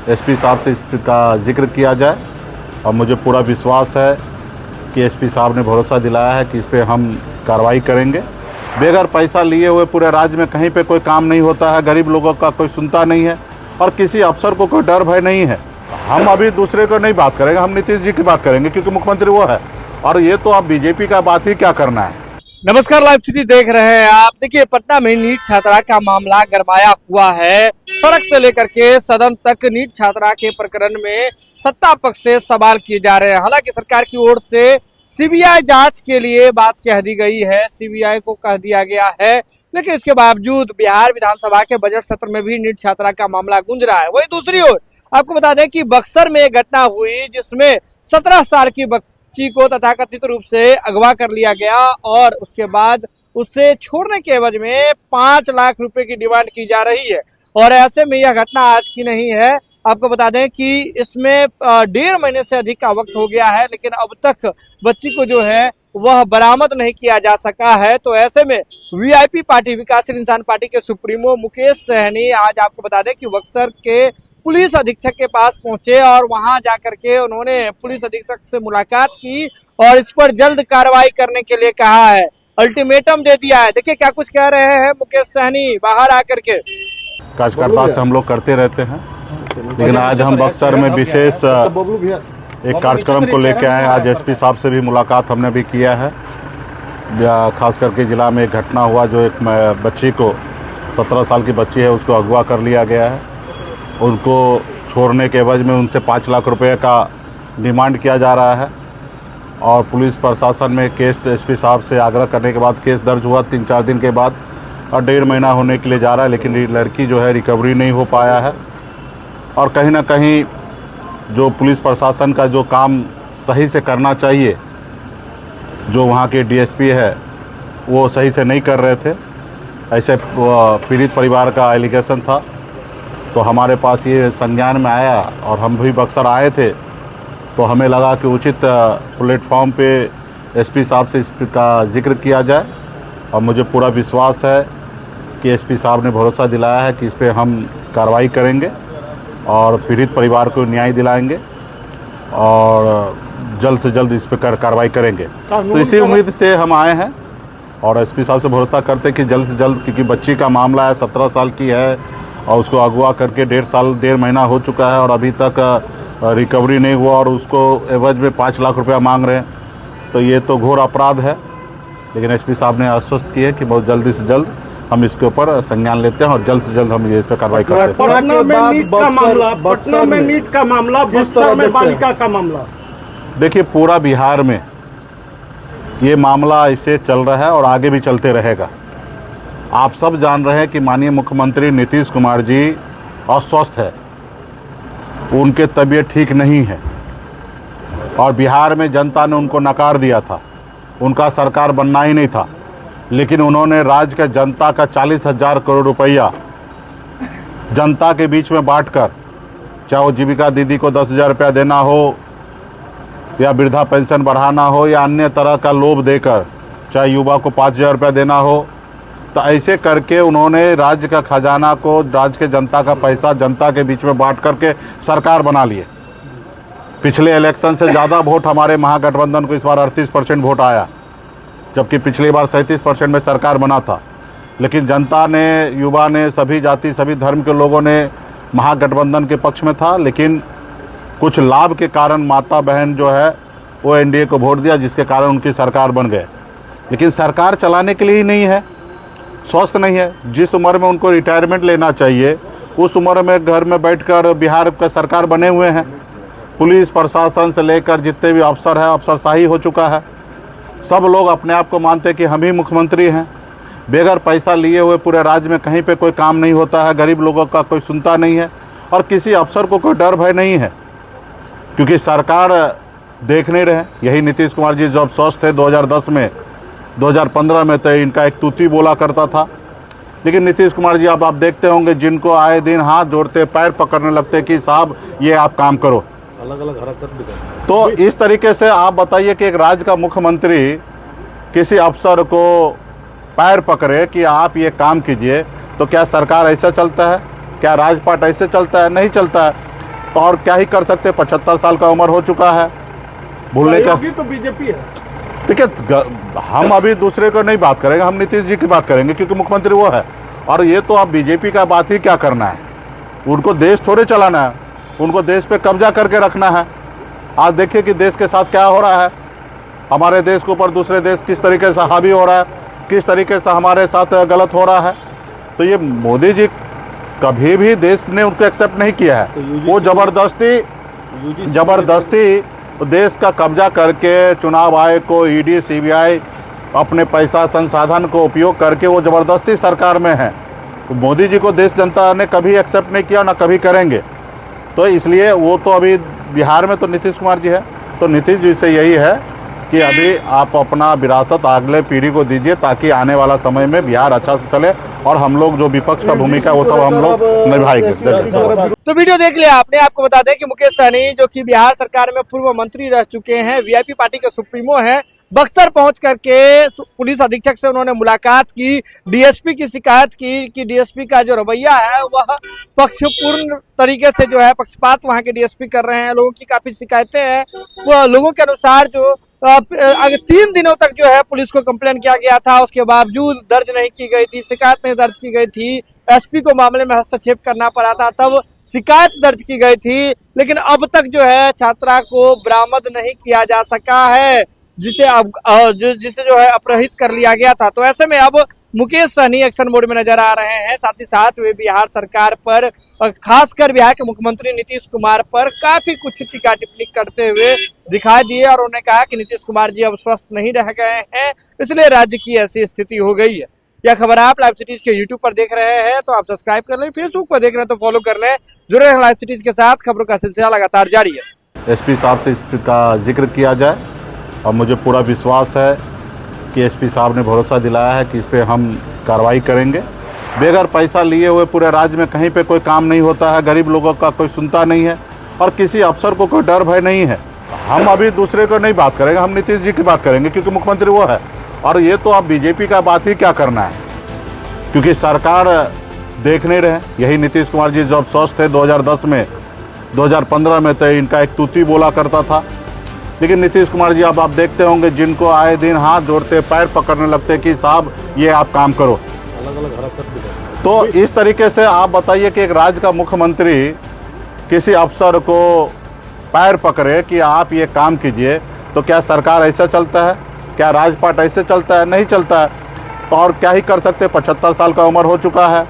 SP साहब से इसका जिक्र किया जाए और मुझे पूरा विश्वास है कि एसपी साहब ने भरोसा दिलाया है कि इस पर हम कार्रवाई करेंगे। बगैर पैसा लिए हुए पूरे राज्य में कहीं पे कोई काम नहीं होता है, गरीब लोगों का कोई सुनता नहीं है और किसी अफसर को कोई डर भय नहीं है। हम अभी दूसरे को नहीं बात करेंगे, हम नीतीश जी की बात करेंगे क्योंकि मुख्यमंत्री वो है। और ये तो आप बीजेपी का बात ही क्या करना है। नमस्कार, लाइव सिटी देख रहे हैं आप। देखिए, पटना में नीट छात्रा का मामला गरमाया हुआ है। सड़क से लेकर के सदन तक नीट छात्रा के प्रकरण में सत्ता पक्ष से सवाल किए जा रहे हैं। हालांकि सरकार की ओर से सीबीआई जांच के लिए बात कह दी गई है, सीबीआई को कह दिया गया है, लेकिन इसके बावजूद बिहार विधानसभा के बजट सत्र में भी नीट छात्रा का मामला गूंज रहा है। वहीं दूसरी ओर आपको बता दें कि बक्सर में एक घटना हुई जिसमें 17 साल की बच्ची को तथाकथित रूप से अगवा कर लिया गया और उसके बाद उससे छोड़ने के एवज में 5 लाख रुपए की डिमांड की जा रही है। और ऐसे में यह घटना आज की नहीं है। आपको बता दें कि इसमें 1.5 महीने से अधिक का वक्त हो गया है, लेकिन अब तक बच्ची को जो है वह बरामद नहीं किया जा सका है। तो ऐसे में वीआईपी पार्टी, विकासशील इंसान पार्टी के सुप्रीमो मुकेश सहनी आज आपको बता दें कि बक्सर के पुलिस अधीक्षक के पास पहुंचे और वहां जाकर के उन्होंने पुलिस अधीक्षक से मुलाकात की और इस पर जल्द कार्रवाई करने के लिए कहा है, अल्टीमेटम दे दिया है। देखिए क्या कुछ कह रहे हैं मुकेश सहनी बाहर आकर के। कार्यकर्ता से हम लोग करते रहते हैं, लेकिन आज हम बक्सर में विशेष एक कार्यक्रम को लेकर आए। आज एसपी साहब से भी मुलाकात हमने भी किया है। खास करके ज़िला में एक घटना हुआ जो एक बच्ची को 17 साल की बच्ची है, उसको अगवा कर लिया गया है। उनको छोड़ने के एवज में उनसे 5 लाख रुपए का डिमांड किया जा रहा है और पुलिस प्रशासन में केस एसपी साहब से आग्रह करने के बाद केस दर्ज हुआ 3-4 दिन के बाद और 1.5 महीना होने के लिए जा रहा है, लेकिन लड़की जो है रिकवरी नहीं हो पाया है। और कहीं ना कहीं जो पुलिस प्रशासन का जो काम सही से करना चाहिए, जो वहाँ के डीएसपी है वो सही से नहीं कर रहे थे, ऐसे पीड़ित परिवार का एलिगेशन था। तो हमारे पास ये संज्ञान में आया और हम भी बक्सर आए थे, तो हमें लगा कि उचित प्लेटफॉर्म पे एसपी साहब से इसका जिक्र किया जाए और मुझे पूरा विश्वास है कि एसपी साहब ने भरोसा दिलाया है कि इस पर हम कार्रवाई करेंगे और पीड़ित परिवार को न्याय दिलाएंगे और जल्द से जल्द इस पर कार्रवाई करेंगे। तो इसी उम्मीद से हम आए हैं और एसपी साहब से भरोसा करते हैं कि जल्द से जल्द, क्योंकि बच्ची का मामला है, 17 साल की है और उसको अगवा करके 1.5 महीना हो चुका है और अभी तक रिकवरी नहीं हुआ और उसको एवज में 5 लाख रुपया मांग रहे हैं। तो ये तो घोर अपराध है, लेकिन एसपी साहब ने आश्वस्त किया कि बहुत जल्दी से जल्द हम इसके ऊपर संज्ञान लेते हैं और जल्द से जल्द हम ये पे कार्रवाई करते हैं। पटना में नीट का मामला, पटना में नीट का मामला, बक्सर में बालिका का मामला। देखिए, पूरा बिहार में ये मामला ऐसे चल रहा है और आगे भी चलते रहेगा। आप सब जान रहे हैं कि माननीय मुख्यमंत्री नीतीश कुमार जी अस्वस्थ है, उनके तबीयत ठीक नहीं है और बिहार में जनता ने उनको नकार दिया था, उनका सरकार बनना ही नहीं था। लेकिन उन्होंने राज्य के जनता का 40,000 करोड़ रुपया जनता के बीच में बांटकर, चाहे वो जीविका दीदी को 10,000 रुपया देना हो या वृद्धा पेंशन बढ़ाना हो या अन्य तरह का लोभ देकर, चाहे युवा को 5,000 रुपया देना हो, तो ऐसे करके उन्होंने राज्य का खजाना को, राज्य के जनता का पैसा जनता के बीच में बांट करके सरकार बना लिए। पिछले इलेक्शन से ज़्यादा वोट हमारे महागठबंधन को इस बार 38% वोट आया, जबकि पिछली बार 37% में सरकार बना था। लेकिन जनता ने, युवा ने, सभी जाति सभी धर्म के लोगों ने महागठबंधन के पक्ष में था, लेकिन कुछ लाभ के कारण माता बहन जो है वो एनडीए को वोट दिया, जिसके कारण उनकी सरकार बन गए। लेकिन सरकार चलाने के लिए ही नहीं है, स्वस्थ नहीं है। जिस उम्र में उनको रिटायरमेंट लेना चाहिए उस उम्र में घर में बैठकर बिहार का सरकार बने हुए हैं। पुलिस प्रशासन से लेकर जितने भी अफसर हैं, अफसरशाही हो चुका है। सब लोग अपने आप को मानते हैं कि हम ही मुख्यमंत्री हैं। बगैर पैसा लिए हुए पूरे राज्य में कहीं पे कोई काम नहीं होता है, गरीब लोगों का कोई सुनता नहीं है और किसी अफसर को कोई डर भय नहीं है, क्योंकि सरकार देख नहीं रहे। यही नीतीश कुमार जी जब स्वस्थ थे 2010 में, 2015 में, तो इनका एक तूती बोला करता था। लेकिन नीतीश कुमार जी अब आप देखते होंगे, जिनको आए दिन हाथ जोड़ते, पैर पकड़ने लगते कि साहब ये आप काम करो, अलग अलग हरकत भी करते। तो इस तरीके से आप बताइए कि एक राज्य का मुख्यमंत्री किसी अफसर को पैर पकड़े कि आप ये काम कीजिए, तो क्या सरकार ऐसा चलता है? क्या राजपाट ऐसे चलता है? नहीं चलता है। तो और क्या ही कर सकते, 75 साल का उम्र हो चुका है, भूलने का। सहयोगी तो बीजेपी है। देखिए, हम अभी दूसरे को नहीं बात करेंगे, हम नीतीश जी की बात करेंगे क्योंकि मुख्यमंत्री वो है। और ये तो अब बीजेपी का बात ही क्या करना है, उनको देश थोड़े चलाना है, उनको देश पे कब्जा करके रखना है। आज देखिए कि देश के साथ क्या हो रहा है, हमारे देश के ऊपर दूसरे देश किस तरीके से हावी हो रहा है, किस तरीके से हमारे साथ गलत हो रहा है। तो ये मोदी जी कभी भी देश ने उनको एक्सेप्ट नहीं किया है। वो ज़बरदस्ती देश का कब्जा करके चुनाव आयोग को, ईडी, सीबीआई अपने पैसा संसाधन को उपयोग करके वो ज़बरदस्ती सरकार में है। तो मोदी जी को देश जनता ने कभी एक्सेप्ट नहीं किया, ना कभी करेंगे। तो इसलिए वो तो अभी बिहार में तो नीतीश कुमार जी है, तो नीतीश जी से यही है कि अभी आप अपना विरासत अगले पीढ़ी को दीजिए ताकि आने वाला समय में बिहार अच्छा से चले और हम लोग जो विपक्ष का भूमिका वो सब हम लोग निभाएंगे। तो वीडियो देख लिया आपने। आपको बता दें कि मुकेश सहनी जो कि बिहार सरकार में पूर्व मंत्री रह चुके हैं, वीआईपी पार्टी के सुप्रीमो हैं, बक्सर पहुंच करके पुलिस अधीक्षक से उन्होंने मुलाकात की, डीएसपी की शिकायत की कि डीएसपी का जो रवैया है वह पक्षपूर्ण तरीके से जो है पक्षपात वहां के डीएसपी कर रहे हैं। लोगों की काफी शिकायतें हैं। वो लोगों के अनुसार जो अगर 3 दिनों तक जो है पुलिस को कंप्लेन किया गया था, उसके बावजूद दर्ज नहीं की गई थी, शिकायत नहीं दर्ज की गई थी, एसपी को मामले में हस्तक्षेप करना पड़ा था, तब शिकायत दर्ज की गई थी, लेकिन अब तक जो है छात्रा को बरामद नहीं किया जा सका है, जिसे जो है अपहृत कर लिया गया था। तो ऐसे में अब मुकेश सहनी एक्शन मोड में नजर आ रहे हैं। साथ ही साथ वे बिहार सरकार पर, खासकर बिहार के मुख्यमंत्री नीतीश कुमार पर काफी कुछ टीका टिप्पणी करते हुए दिखाई दिए और उन्होंने कहा कि नीतीश कुमार जी अब स्वस्थ नहीं रह गए हैं, इसलिए राज्य की ऐसी स्थिति हो गई है। यह खबर आप लाइव सिटीज के यूट्यूब पर देख रहे हैं तो आप सब्सक्राइब कर लें, फेसबुक पर देख रहे हैं तो फॉलो कर लें। जुड़े हैं लाइव सिटीज के साथ, खबरों का सिलसिला लगातार जारी है। एसपी साहब से इसका जिक्र किया जाए और मुझे पूरा विश्वास है कि एसपी साहब ने भरोसा दिलाया है कि इस पर हम कार्रवाई करेंगे। बगैर पैसा लिए हुए पूरे राज्य में कहीं पे कोई काम नहीं होता है, गरीब लोगों का कोई सुनता नहीं है और किसी अफसर को कोई डर भय नहीं है। हम अभी दूसरे को नहीं बात करेंगे, हम नीतीश जी की बात करेंगे क्योंकि मुख्यमंत्री वो है। और ये तो अब बीजेपी का बात ही क्या करना है क्योंकि सरकार देख नहीं रहे। यही नीतीश कुमार जी जब स्वस्थ थे 2010 में, 2015 में, तो इनका एक तूती बोला करता था। लेकिन नीतीश कुमार जी अब आप देखते होंगे जिनको आए दिन हाथ जोड़ते, पैर पकड़ने लगते कि साहब ये आप काम करो। अलग-अलग हरकत भी करते। तो इस तरीके से आप बताइए कि एक राज्य का मुख्यमंत्री किसी अफसर को पैर पकड़े कि आप ये काम कीजिए, तो क्या सरकार ऐसा चलता है? क्या राजपाट ऐसे चलता है? नहीं चलता है। तो और क्या ही कर सकते, 75 साल का उम्र हो चुका है।